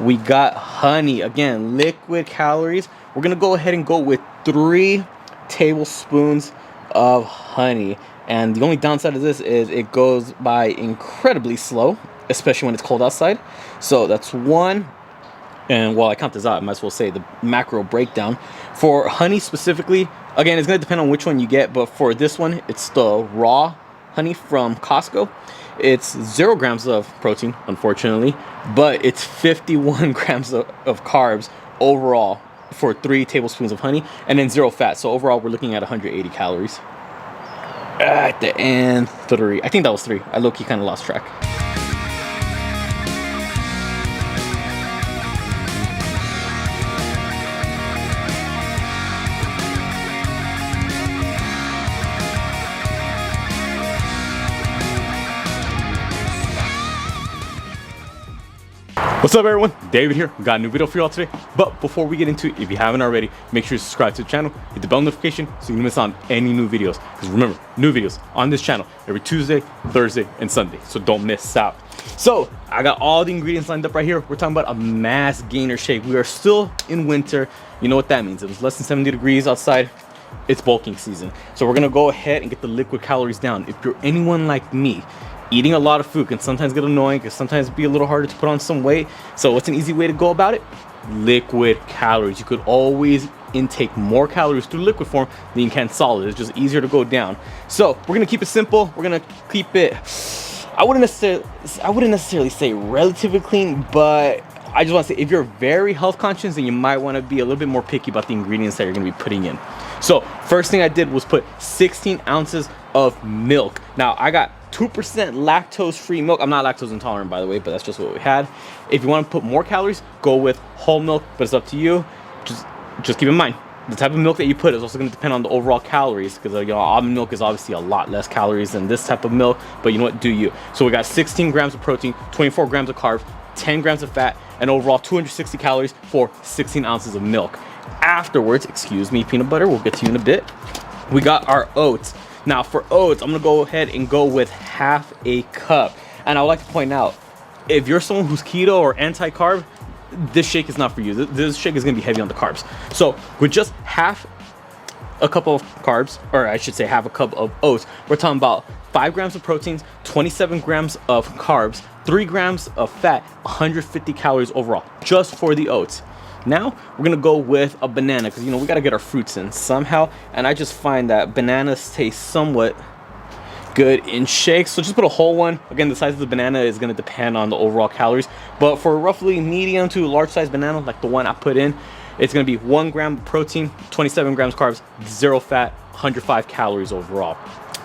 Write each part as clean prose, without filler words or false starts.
we got honey. Again, liquid calories. We're gonna go ahead and go with 3 tablespoons of honey. And the only downside of this is it goes by incredibly slow, especially when it's cold outside. So that's 1. And while I count this out, I might as well say the macro breakdown. For honey specifically, again, it's going to depend on which one you get. But for this one, it's the raw honey from Costco. It's 0 grams of protein, unfortunately, but it's 51 grams of carbs overall for 3 tablespoons of honey, and then 0 fat. So overall, we're looking at 180 calories. And 3. I think that was 3. I low-key kind of lost track. What's up, everyone? David here. We got a new video for y'all today. But before we get into it, if you haven't already, make sure you subscribe to the channel, hit the bell notification so you don't miss on any new videos. Because remember, new videos on this channel every Tuesday, Thursday, and Sunday. So don't miss out. So I got all the ingredients lined up right here. We're talking about a mass gainer shake. We are still in winter. You know what that means. It was less than 70 degrees outside. It's bulking season. So we're gonna go ahead and get the liquid calories down. If you're anyone like me, eating a lot of food can sometimes get annoying, can sometimes be a little harder to put on some weight. So what's an easy way to go about it? Liquid calories. You could always intake more calories through liquid form than you can solid. It's just easier to go down. So we're gonna keep it simple. We're gonna keep it, I wouldn't necessarily say relatively clean, but I just want to say if you're very health conscious, then you might want to be a little bit more picky about the ingredients that you're going to be putting in. So first thing I did was put 16 ounces of milk. Now I got 2% lactose-free milk. I'm not lactose intolerant, by the way, but that's just what we had. If you want to put more calories, go with whole milk, but it's up to you. Just keep in mind, the type of milk that you put is also going to depend on the overall calories, because you know, almond milk is obviously a lot less calories than this type of milk, but you know what, do you. So we got 16 grams of protein, 24 grams of carbs, 10 grams of fat, and overall 260 calories for 16 ounces of milk. Afterwards, excuse me, peanut butter, we'll get to you in a bit, we got our oats. Now for oats, I'm gonna go ahead and go with half a cup. And I would like to point out, if you're someone who's keto or anti-carb, this shake is not for you. This shake is gonna be heavy on the carbs. So with just half a cup of carbs, or I should say half a cup of oats, we're talking about 5 grams of proteins, 27 grams of carbs, 3 grams of fat, 150 calories overall, just for the oats. Now we're gonna go with a banana, because you know we gotta get our fruits in somehow, and I just find that bananas taste somewhat good in shakes. So just put a whole one. Again, the size of the banana is gonna depend on the overall calories, but for a roughly medium to large size banana like the one I put in, it's gonna be 1 gram of protein, 27 grams carbs, 0 fat, 105 calories overall.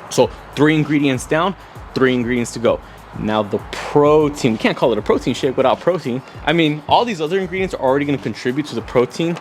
So 3 ingredients down, 3 ingredients to go. Now the protein, we can't call it a protein shake without protein. I mean, all these other ingredients are already going to contribute to the protein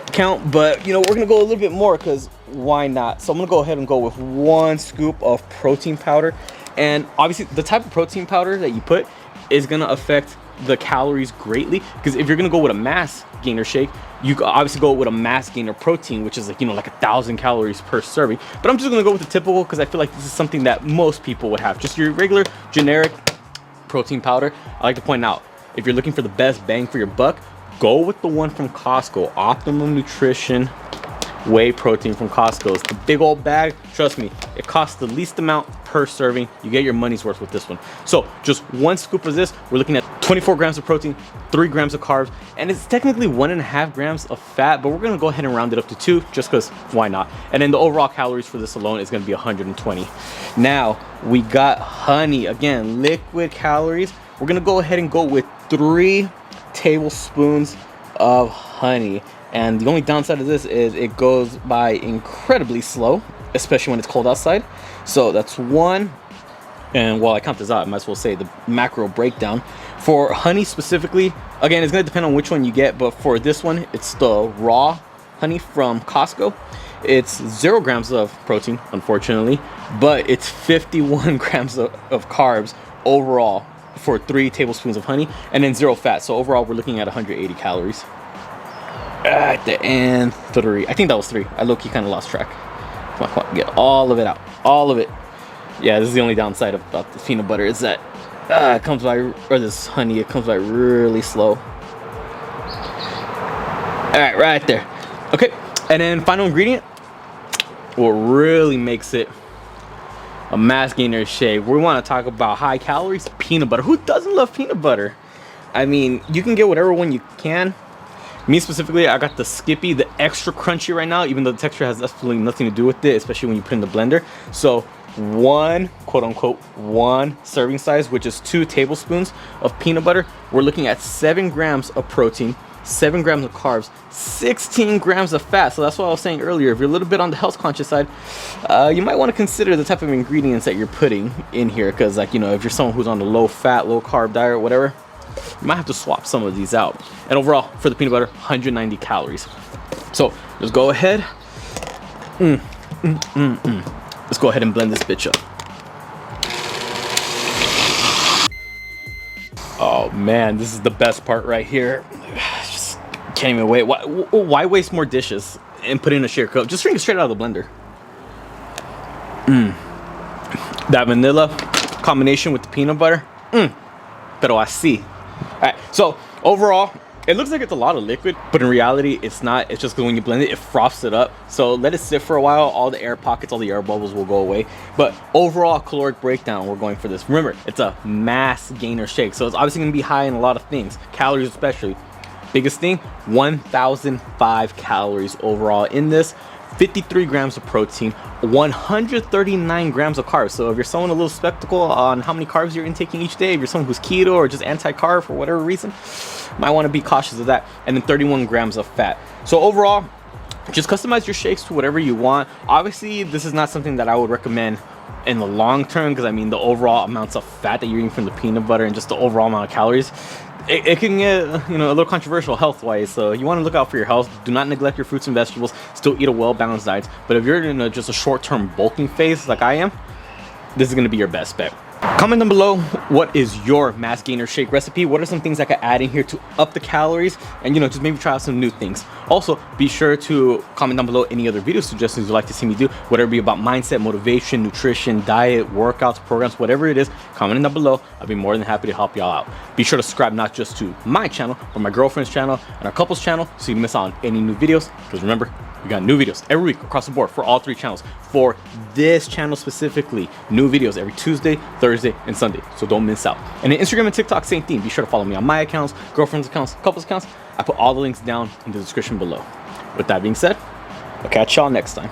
count, but you know, we're going to go a little bit more because why not? So I'm going to go ahead and go with 1 scoop of protein powder. And obviously the type of protein powder that you put is going to affect the calories greatly, because if you're going to go with a mass gainer shake, you can obviously go with a mass gainer protein, which is like, you know, like 1,000 calories per serving. But I'm just going to go with the typical, because I feel like this is something that most people would have, just your regular generic protein powder. I like to point out, if you're looking for the best bang for your buck, go with the one from Costco, Optimum Nutrition whey protein from Costco. It's the big old bag. Trust me, it costs the least amount per serving. You get your money's worth with this one. So just 1 scoop of this, we're looking at 24 grams of protein, 3 grams of carbs, and it's technically 1.5 grams of fat, but we're gonna go ahead and round it up to 2 just because why not. And then the overall calories for this alone is gonna be 120. Now we got honey. Again, liquid calories. We're gonna go ahead and go with 3 tablespoons of honey. And the only downside of this is it goes by incredibly slow, especially when it's cold outside. So that's 1. And while I count this out, I might as well say the macro breakdown. For honey specifically, again, it's going to depend on which one you get, but for this one, it's the raw honey from Costco. It's 0 grams of protein, unfortunately, but it's 51 grams of carbs overall for 3 tablespoons of honey, and then 0 fat. So overall, we're looking at 180 calories. And 3. I think that was 3. I low-key kind of lost track. Come on, get all of it out. All of it. Yeah, this is the only downside about the peanut butter is that it comes by, or this honey, it comes by really slow. right, right there. Okay, and then final ingredient, what really makes it a mass gainer shake. We want to talk about high calories, peanut butter. Who doesn't love peanut butter? I mean, you can get whatever one you can. Me specifically, I got the Skippy, the extra crunchy right now, even though the texture has absolutely nothing to do with it, especially when you put it in the blender. So one, quote unquote, one serving size, which is 2 tablespoons of peanut butter. We're looking at 7 grams of protein, 7 grams of carbs, 16 grams of fat. So that's what I was saying earlier. If you're a little bit on the health conscious side, you might want to consider the type of ingredients that you're putting in here. Because, like, you know, if you're someone who's on the low fat, low carb diet or whatever, you might have to swap some of these out. And overall, for the peanut butter, 190 calories. So let's go ahead. Let's go ahead and blend this bitch up. Oh man, this is the best part right here. Just can't even wait. Why waste more dishes and put in a shaker cup? Just drink it straight out of the blender. That vanilla combination with the peanut butter. Pero así. All right, so overall, it looks like it's a lot of liquid, but in reality, it's not. It's just because when you blend it, it froths it up. So let it sit for a while. All the air pockets, all the air bubbles will go away. But overall, caloric breakdown, we're going for this. Remember, it's a mass gainer shake. So it's obviously going to be high in a lot of things, calories especially. Biggest thing, 1,005 calories overall in this. 53 grams of protein, 139 grams of carbs. So if you're someone a little skeptical on how many carbs you're intaking each day, if you're someone who's keto or just anti-carb for whatever reason, might want to be cautious of that. And then 31 grams of fat. So overall, just customize your shakes to whatever you want. Obviously, this is not something that I would recommend in the long term, because I mean the overall amounts of fat that you're eating from the peanut butter and just the overall amount of calories, it can get, you know, a little controversial health wise. So you want to look out for your health. Do not neglect your fruits and vegetables. Still eat a well balanced diet. But if you're in just a short term bulking phase like I am, this is going to be your best bet. Comment down below, what is your mass gainer shake recipe? What are some things I could add in here to up the calories and, you know, just maybe try out some new things? Also, be sure to comment down below any other video suggestions you'd like to see me do, whether it be about mindset, motivation, nutrition, diet, workouts, programs, whatever it is. Comment down below. I'll be more than happy to help y'all out. Be sure to subscribe not just to my channel, but my girlfriend's channel and our couple's channel so you don't miss out on any new videos. Because remember, we got new videos every week across the board for all 3 channels. For this channel specifically, new videos every Tuesday, Thursday, and Sunday. So don't miss out. And then Instagram and TikTok, same thing. Be sure to follow me on my accounts, girlfriend's accounts, couples accounts. I put all the links down in the description below. With that being said, I'll catch y'all next time.